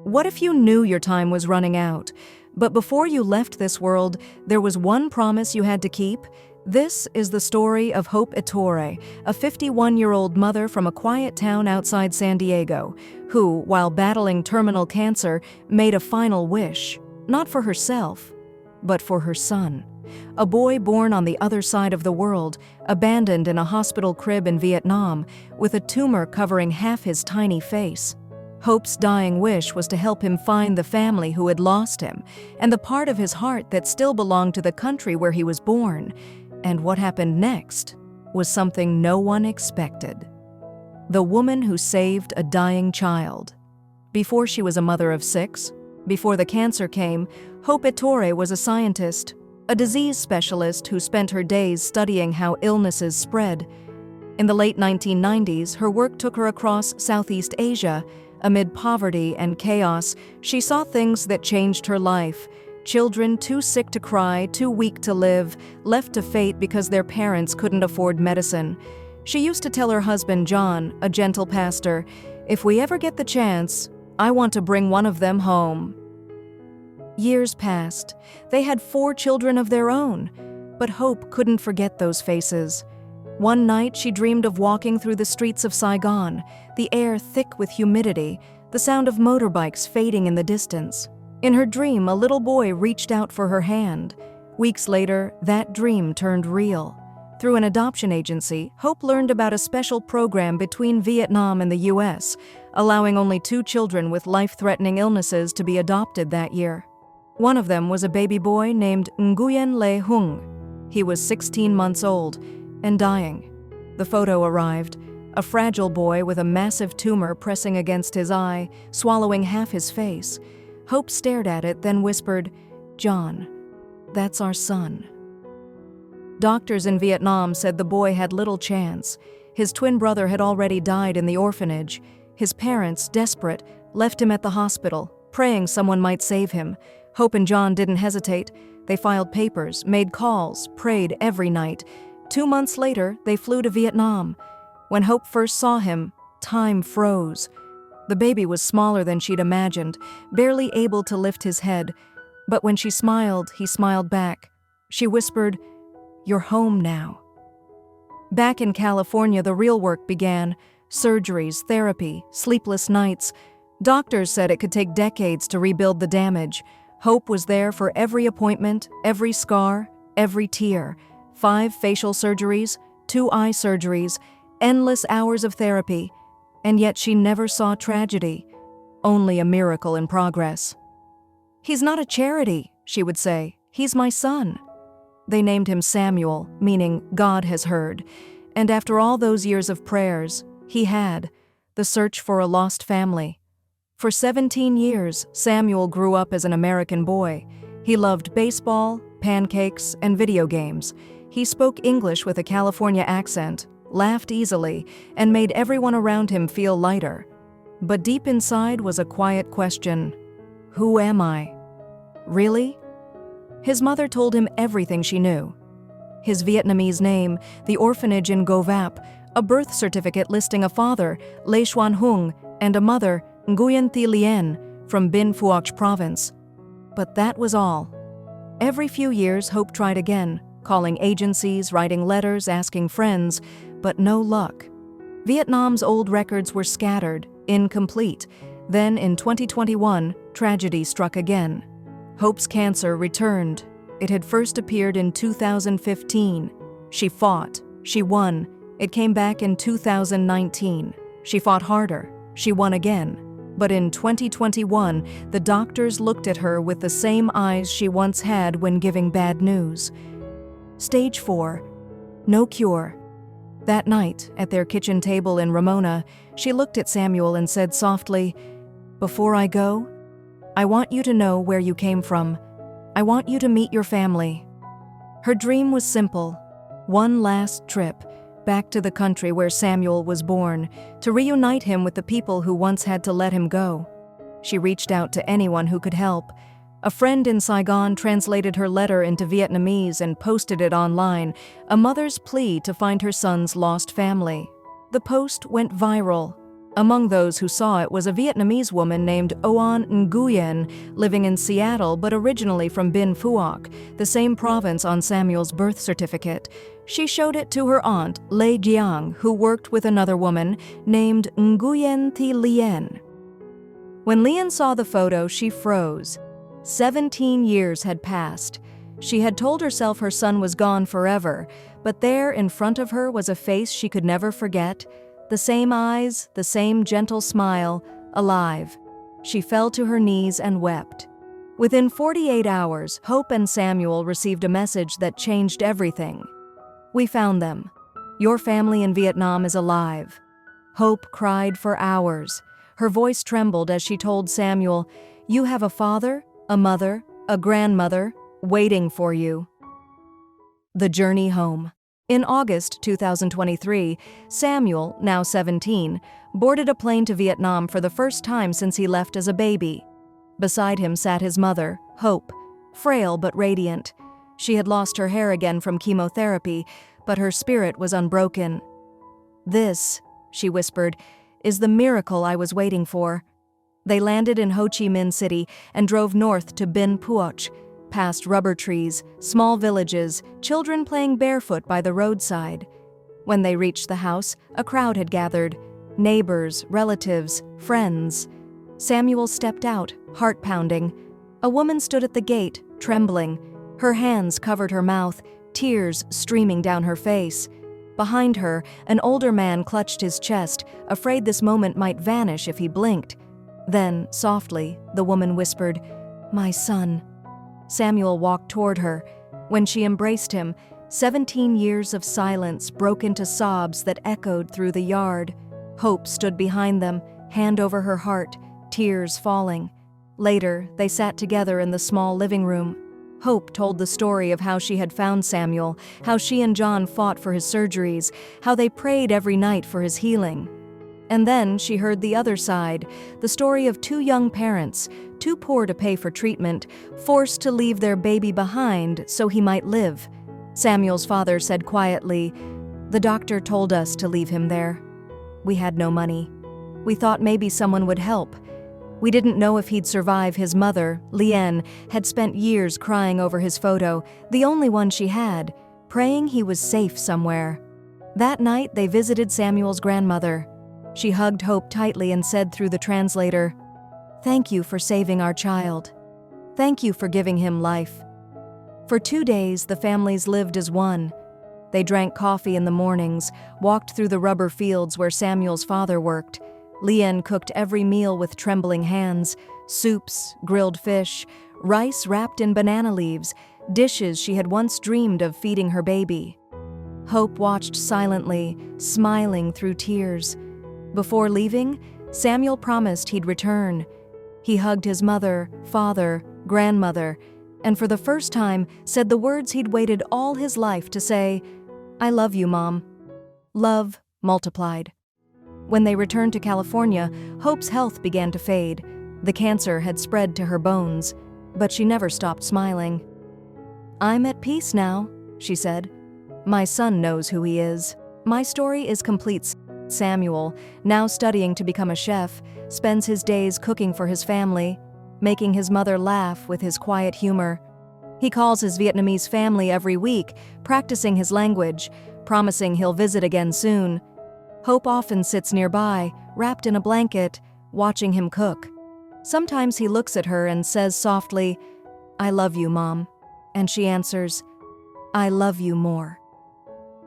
What if you knew your time was running out, but before you left this world, there was one promise you had to keep? This is the story of Hope Ettore, a 51-year-old mother from a quiet town outside San Diego, who, while battling terminal cancer, made a final wish, not for herself, but for her son. A boy born on the other side of the world, abandoned in a hospital crib in Vietnam, with a tumor covering half his tiny face. Hope's dying wish was to help him find the family who had lost him, and the part of his heart that still belonged to the country where he was born. And what happened next was something no one expected. The woman who saved a dying child. Before she was a mother of 6, before the cancer came, Hope Ettore was a scientist, a disease specialist who spent her days studying how illnesses spread. In the late 1990s, her work took her across Southeast Asia. Amid poverty and chaos, she saw things that changed her life. Children too sick to cry, too weak to live, left to fate because their parents couldn't afford medicine. She used to tell her husband John, a gentle pastor, "If we ever get the chance, I want to bring one of them home." Years passed. They had 4 children of their own, but Hope couldn't forget those faces. One night she dreamed of walking through the streets of Saigon, the air thick with humidity, the sound of motorbikes fading in the distance. In her dream, a little boy reached out for her hand. Weeks later, that dream turned real. Through an adoption agency, Hope learned about a special program between Vietnam and the U.S., allowing only 2 children with life-threatening illnesses to be adopted that year. One of them was a baby boy named Nguyen Le Hung. He was 16 months old and dying. The photo arrived, a fragile boy with a massive tumor pressing against his eye, swallowing half his face. Hope stared at it, then whispered, "John, that's our son." Doctors in Vietnam said the boy had little chance. His twin brother had already died in the orphanage. His parents, desperate, left him at the hospital, praying someone might save him. Hope and John didn't hesitate. They filed papers, made calls, prayed every night. 2 months later, they flew to Vietnam. When Hope first saw him, time froze. The baby was smaller than she'd imagined, barely able to lift his head. But when she smiled, he smiled back. She whispered, "You're home now." Back in California, the real work began. Surgeries, therapy, sleepless nights. Doctors said it could take decades to rebuild the damage. Hope was there for every appointment, every scar, every tear. 5 facial surgeries, 2 eye surgeries, endless hours of therapy. And yet she never saw tragedy, only a miracle in progress. "He's not a charity," she would say. "He's my son." They named him Samuel, meaning God has heard. And after all those years of prayers, he had the search for a lost family. For 17 years, Samuel grew up as an American boy. He loved baseball, pancakes, and video games. He spoke English with a California accent, laughed easily, and made everyone around him feel lighter. But deep inside was a quiet question: who am I? Really? His mother told him everything she knew. His Vietnamese name, the orphanage in Go Vap, a birth certificate listing a father, Le Xuan Hung, and a mother, Nguyen Thi Lien, from Binh Phuoc province. But that was all. Every few years, Hope tried again, calling agencies, writing letters, asking friends, but no luck. Vietnam's old records were scattered, incomplete. Then, in 2021, tragedy struck again. Hope's cancer returned. It had first appeared in 2015. She fought. She won. It came back in 2019. She fought harder. She won again. But in 2021, the doctors looked at her with the same eyes she once had when giving bad news. Stage 4. No cure. That night, at their kitchen table in Ramona, she looked at Samuel and said softly, "Before I go, I want you to know where you came from. I want you to meet your family." Her dream was simple. One last trip, back to the country where Samuel was born, to reunite him with the people who once had to let him go. She reached out to anyone who could help. A friend in Saigon translated her letter into Vietnamese and posted it online, a mother's plea to find her son's lost family. The post went viral. Among those who saw it was a Vietnamese woman named Oan Nguyen, living in Seattle but originally from Binh Phuoc, the same province on Samuel's birth certificate. She showed it to her aunt, Lê Giang, who worked with another woman named Nguyen Thi Lien. When Lien saw the photo, she froze. 17 years had passed. She had told herself her son was gone forever, but there in front of her was a face she could never forget. The same eyes, the same gentle smile, alive. She fell to her knees and wept. Within 48 hours, Hope and Samuel received a message that changed everything. "We found them. Your family in Vietnam is alive." Hope cried for hours. Her voice trembled as she told Samuel, "You have a father, a mother, a grandmother, waiting for you." The journey home. In August 2023, Samuel, now 17, boarded a plane to Vietnam for the first time since he left as a baby. Beside him sat his mother, Hope, frail but radiant. She had lost her hair again from chemotherapy, but her spirit was unbroken. "This," she whispered, "is the miracle I was waiting for." They landed in Ho Chi Minh City and drove north to Binh Phuoc, past rubber trees, small villages, children playing barefoot by the roadside. When they reached the house, a crowd had gathered. Neighbors, relatives, friends. Samuel stepped out, heart pounding. A woman stood at the gate, trembling. Her hands covered her mouth, tears streaming down her face. Behind her, an older man clutched his chest, afraid this moment might vanish if he blinked. Then, softly, the woman whispered, "My son." Samuel walked toward her. When she embraced him, 17 years of silence broke into sobs that echoed through the yard. Hope stood behind them, hand over her heart, tears falling. Later, they sat together in the small living room. Hope told the story of how she had found Samuel, how she and John fought for his surgeries, how they prayed every night for his healing. And then she heard the other side, the story of two young parents, too poor to pay for treatment, forced to leave their baby behind so he might live. Samuel's father said quietly, "The doctor told us to leave him there. We had no money. We thought maybe someone would help. We didn't know if he'd survive." His mother, Lien, had spent years crying over his photo, the only one she had, praying he was safe somewhere. That night, they visited Samuel's grandmother. She hugged Hope tightly and said through the translator, "Thank you for saving our child. Thank you for giving him life." For 2 days, the families lived as one. They drank coffee in the mornings, walked through the rubber fields where Samuel's father worked. Lien cooked every meal with trembling hands, soups, grilled fish, rice wrapped in banana leaves, dishes she had once dreamed of feeding her baby. Hope watched silently, smiling through tears. Before leaving, Samuel promised he'd return. He hugged his mother, father, grandmother, and for the first time said the words he'd waited all his life to say, "I love you, Mom." Love multiplied. When they returned to California, Hope's health began to fade. The cancer had spread to her bones, but she never stopped smiling. "I'm at peace now," she said. "My son knows who he is. My story is complete." Samuel, now studying to become a chef, spends his days cooking for his family, making his mother laugh with his quiet humor. He calls his Vietnamese family every week, practicing his language, promising he'll visit again soon. Hope often sits nearby, wrapped in a blanket, watching him cook. Sometimes he looks at her and says softly, "I love you, Mom." And she answers, "I love you more."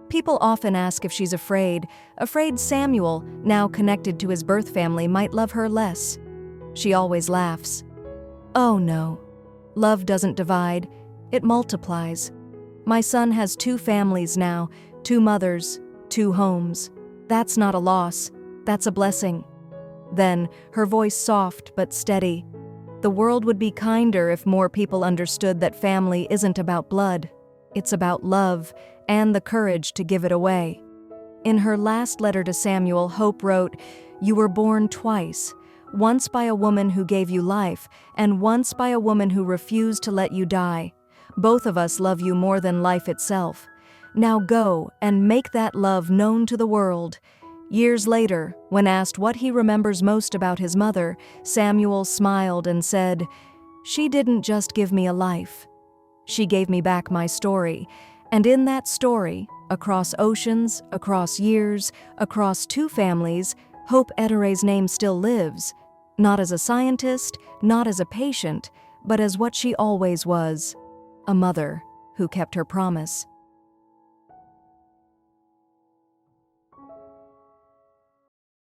People often ask if she's afraid Samuel, now connected to his birth family, might love her less. She always laughs. "Oh no. Love doesn't divide, it multiplies. My son has 2 families now, 2 mothers, 2 homes. That's not a loss, that's a blessing." Then, her voice soft but steady, "The world would be kinder if more people understood that family isn't about blood. It's about love and the courage to give it away." In her last letter to Samuel, Hope wrote, "You were born twice, once by a woman who gave you life, and once by a woman who refused to let you die. Both of us love you more than life itself. Now go and make that love known to the world. Years later, when asked what he remembers most about his mother, Samuel smiled and said, "She didn't just give me a life. She gave me back my story, and in that story, across oceans, across years, across two families, Hope Ettore's name still lives, not as a scientist, not as a patient, but as what she always was, a mother who kept her promise."